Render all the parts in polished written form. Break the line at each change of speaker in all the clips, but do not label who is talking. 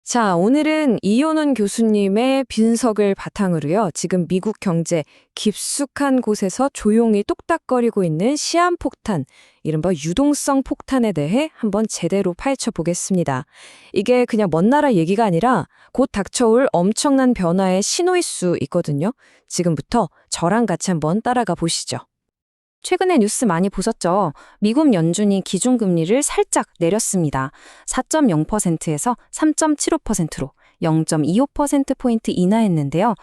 자, 오늘은 이효는 교수님의 분석을 바탕으로요. 지금 미국 경제 깊숙한 곳에서 조용히 똑딱거리고 있는 시한폭탄, 이른바 유동성 폭탄에 대해 한번 제대로 파헤쳐 보겠습니다. 이게 그냥 먼 나라 얘기가 아니라 곧 닥쳐올 엄청난 변화의 신호일 수 있거든요. 지금부터 저랑 같이 한번 따라가 보시죠. 최근에 뉴스 많이 보셨죠? 미국 연준이 기준금리를 살짝 내렸습니다. 4.0%에서 3.75%로 0.25%포인트 인하했는데요.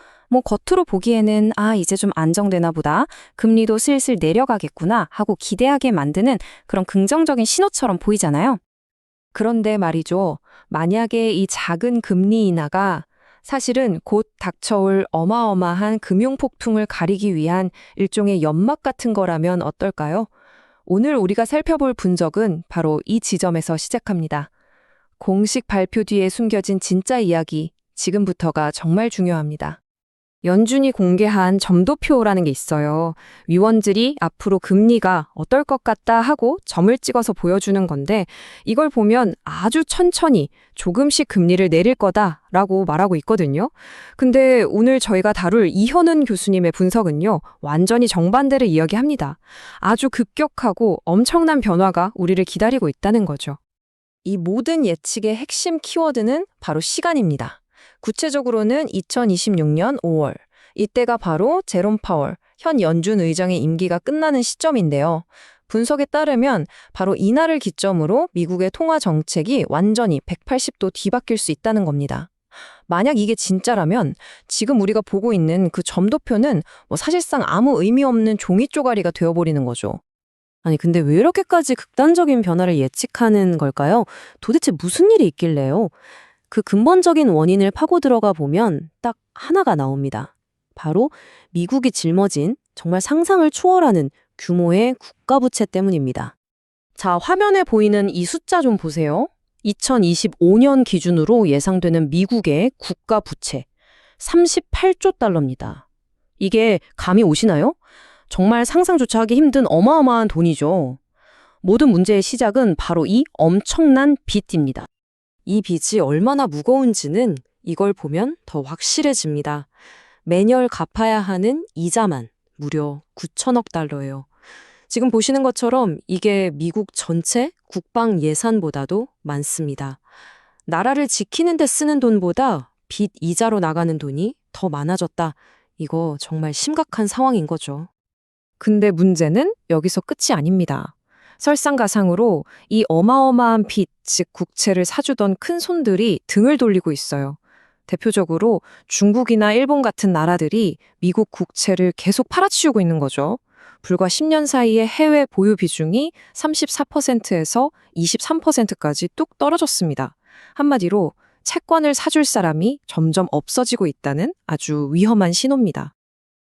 겉으로 보기에는 이제 좀 안정되나 보다, 금리도 슬슬 내려가겠구나 하고 기대하게 만드는 그런 긍정적인 신호처럼 보이잖아요. 그런데 말이죠. 만약에 이 작은 금리 인하가 사실은 곧 닥쳐올 어마어마한 금융폭풍을 가리기 위한 일종의 연막 같은 거라면 어떨까요? 오늘 우리가 살펴볼 분석은 바로 이 지점에서 시작합니다. 공식 발표 뒤에 숨겨진 진짜 이야기, 지금부터가 정말 중요합니다. 연준이 공개한 점도표라는 게 있어요. 위원들이 앞으로 금리가 어떨 것 같다 하고 점을 찍어서 보여주는 건데, 이걸 보면 아주 천천히 조금씩 금리를 내릴 거다라고 말하고 있거든요. 근데 오늘 저희가 다룰 이현은 교수님의 분석은요, 완전히 정반대를 이야기합니다. 아주 급격하고 엄청난 변화가 우리를 기다리고 있다는 거죠. 이 모든 예측의 핵심 키워드는 바로 시간입니다. 구체적으로는 2026년 5월, 이때가 바로 제롬 파월, 현 연준 의장의 임기가 끝나는 시점인데요. 분석에 따르면 바로 이날을 기점으로 미국의 통화 정책이 완전히 180도 뒤바뀔 수 있다는 겁니다. 만약 이게 진짜라면 지금 우리가 보고 있는 그 점도표는 사실상 아무 의미 없는 종이 쪼가리가 되어버리는 거죠. 아니, 근데 왜 이렇게까지 극단적인 변화를 예측하는 걸까요? 도대체 무슨 일이 있길래요? 그 근본적인 원인을 파고 들어가 보면 딱 하나가 나옵니다. 바로 미국이 짊어진 정말 상상을 초월하는 규모의 국가부채 때문입니다. 자, 화면에 보이는 이 숫자 좀 보세요. 2025년 기준으로 예상되는 미국의 국가부채 38조 달러입니다. 이게 감이 오시나요? 정말 상상조차 하기 힘든 어마어마한 돈이죠. 모든 문제의 시작은 바로 이 엄청난 빚입니다. 이 빚이 얼마나 무거운지는 이걸 보면 더 확실해집니다. 매년 갚아야 하는 이자만 무려 9천억 달러예요. 지금 보시는 것처럼 이게 미국 전체 국방 예산보다도 많습니다. 나라를 지키는 데 쓰는 돈보다 빚 이자로 나가는 돈이 더 많아졌다. 이거 정말 심각한 상황인 거죠. 근데 문제는 여기서 끝이 아닙니다. 설상가상으로 이 어마어마한 빚, 즉 국채를 사주던 큰 손들이 등을 돌리고 있어요. 대표적으로 중국이나 일본 같은 나라들이 미국 국채를 계속 팔아치우고 있는 거죠. 불과 10년 사이에 해외 보유 비중이 34%에서 23%까지 뚝 떨어졌습니다. 한마디로 채권을 사줄 사람이 점점 없어지고 있다는 아주 위험한 신호입니다.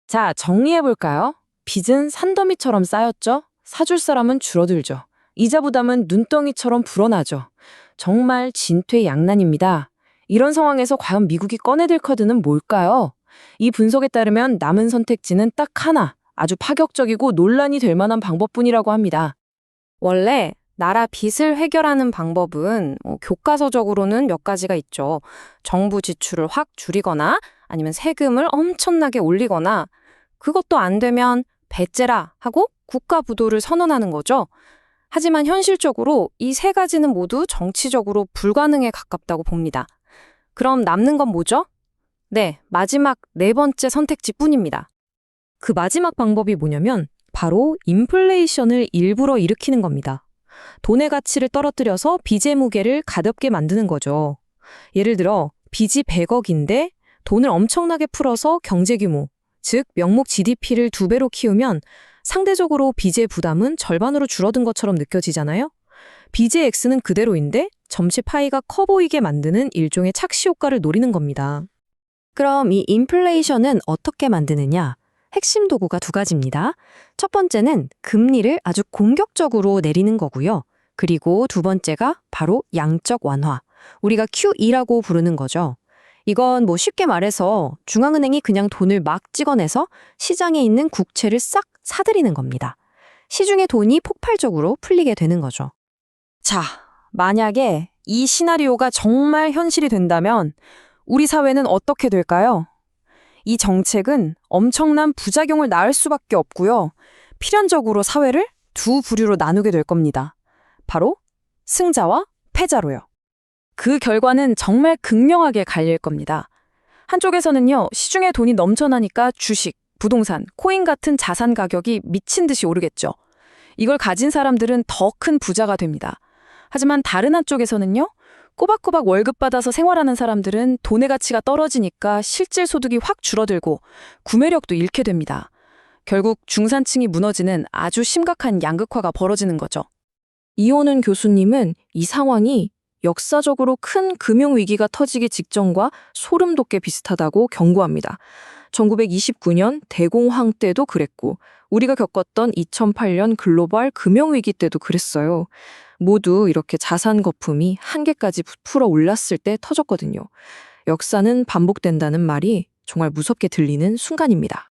자, 정리해볼까요? 빚은 산더미처럼 쌓였죠? 사줄 사람은 줄어들죠. 이자 부담은 눈덩이처럼 불어나죠. 정말 진퇴양난입니다. 이런 상황에서 과연 미국이 꺼내들 카드는 뭘까요? 이 분석에 따르면 남은 선택지는 딱 하나, 아주 파격적이고 논란이 될 만한 방법뿐이라고 합니다. 원래 나라 빚을 해결하는 방법은 교과서적으로는 몇 가지가 있죠. 정부 지출을 확 줄이거나 아니면 세금을 엄청나게 올리거나, 그것도 안 되면 배째라 하고 국가 부도를 선언하는 거죠. 하지만 현실적으로 이 세 가지는 모두 정치적으로 불가능에 가깝다고 봅니다. 그럼 남는 건 뭐죠? 네, 마지막 네 번째 선택지뿐입니다. 그 마지막 방법이 뭐냐면 바로 인플레이션을 일부러 일으키는 겁니다. 돈의 가치를 떨어뜨려서 빚의 무게를 가볍게 만드는 거죠. 예를 들어 빚이 100억인데 돈을 엄청나게 풀어서 경제 규모, 즉 명목 GDP를 2배로 키우면 상대적으로 빚의 부담은 절반으로 줄어든 것처럼 느껴지잖아요? 빚의 액수는 그대로인데 점치 파이가 커 보이게 만드는 일종의 착시 효과를 노리는 겁니다. 그럼 이 인플레이션은 어떻게 만드느냐? 핵심 도구가 두 가지입니다. 첫 번째는 금리를 아주 공격적으로 내리는 거고요. 그리고 두 번째가 바로 양적 완화, 우리가 QE라고 부르는 거죠. 이건 쉽게 말해서 중앙은행이 그냥 돈을 막 찍어내서 시장에 있는 국채를 싹 사들이는 겁니다. 시중의 돈이 폭발적으로 풀리게 되는 거죠. 자, 만약에
이 시나리오가 정말 현실이 된다면 우리 사회는 어떻게 될까요? 이 정책은 엄청난 부작용을 낳을 수밖에 없고요. 필연적으로 사회를 두 부류로 나누게 될 겁니다. 바로 승자와 패자로요. 그 결과는 정말 극명하게 갈릴 겁니다. 한쪽에서는요, 시중에 돈이 넘쳐나니까 주식, 부동산, 코인 같은 자산 가격이 미친 듯이 오르겠죠. 이걸 가진 사람들은 더 큰 부자가 됩니다. 하지만 다른 한쪽에서는요, 꼬박꼬박 월급 받아서 생활하는 사람들은 돈의 가치가 떨어지니까 실질 소득이 확 줄어들고 구매력도 잃게 됩니다. 결국 중산층이 무너지는 아주 심각한 양극화가 벌어지는 거죠.
이호는 교수님은 이 상황이 역사적으로 큰 금융위기가 터지기 직전과 소름 돋게 비슷하다고 경고합니다. 1929년 대공황 때도 그랬고 우리가 겪었던 2008년 글로벌 금융위기 때도 그랬어요. 모두 이렇게 자산 거품이 한계까지 부풀어 올랐을 때 터졌거든요. 역사는 반복된다는 말이 정말 무섭게 들리는 순간입니다.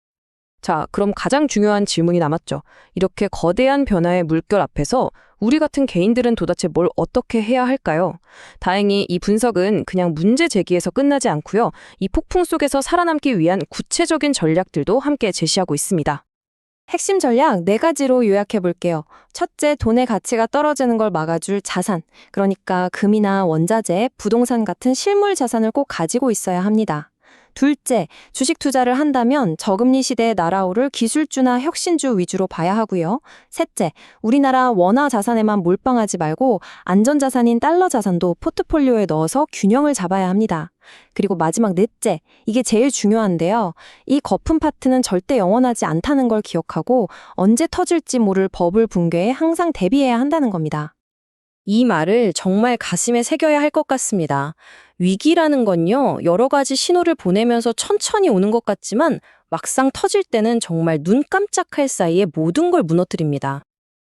자, 그럼 가장 중요한 질문이 남았죠. 이렇게 거대한 변화의 물결 앞에서 우리 같은 개인들은 도대체 뭘 어떻게 해야 할까요? 다행히 이 분석은 그냥 문제 제기에서 끝나지 않고요. 이 폭풍 속에서 살아남기 위한 구체적인 전략들도 함께 제시하고 있습니다.
핵심 전략 4가지로 요약해 볼게요. 첫째, 돈의 가치가 떨어지는 걸 막아줄 자산. 그러니까 금이나 원자재, 부동산 같은 실물 자산을 꼭 가지고 있어야 합니다. 둘째, 주식 투자를 한다면 저금리 시대에 날아오를 기술주나 혁신주 위주로 봐야 하고요. 셋째, 우리나라 원화 자산에만 몰빵하지 말고 안전자산인 달러 자산도 포트폴리오에 넣어서 균형을 잡아야 합니다. 그리고 마지막 넷째, 이게 제일 중요한데요. 이 거품 파트는 절대 영원하지 않다는 걸 기억하고 언제 터질지 모를 버블 붕괴에 항상 대비해야 한다는 겁니다.
이 말을 정말 가슴에 새겨야 할 것 같습니다. 위기라는 건요, 여러 가지 신호를 보내면서 천천히 오는 것 같지만 막상 터질 때는 정말 눈 깜짝할 사이에 모든 걸 무너뜨립니다.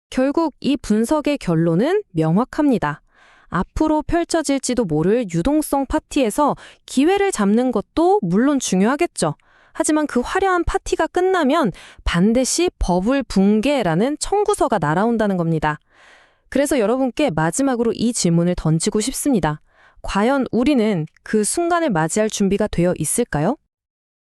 결국 이 분석의 결론은 명확합니다. 앞으로 펼쳐질지도 모를 유동성 파티에서 기회를 잡는 것도 물론 중요하겠죠. 하지만 그 화려한 파티가 끝나면 반드시 버블 붕괴라는 청구서가 날아온다는 겁니다. 그래서 여러분께 마지막으로 이 질문을 던지고 싶습니다. 과연 우리는 그 순간을 맞이할 준비가 되어 있을까요?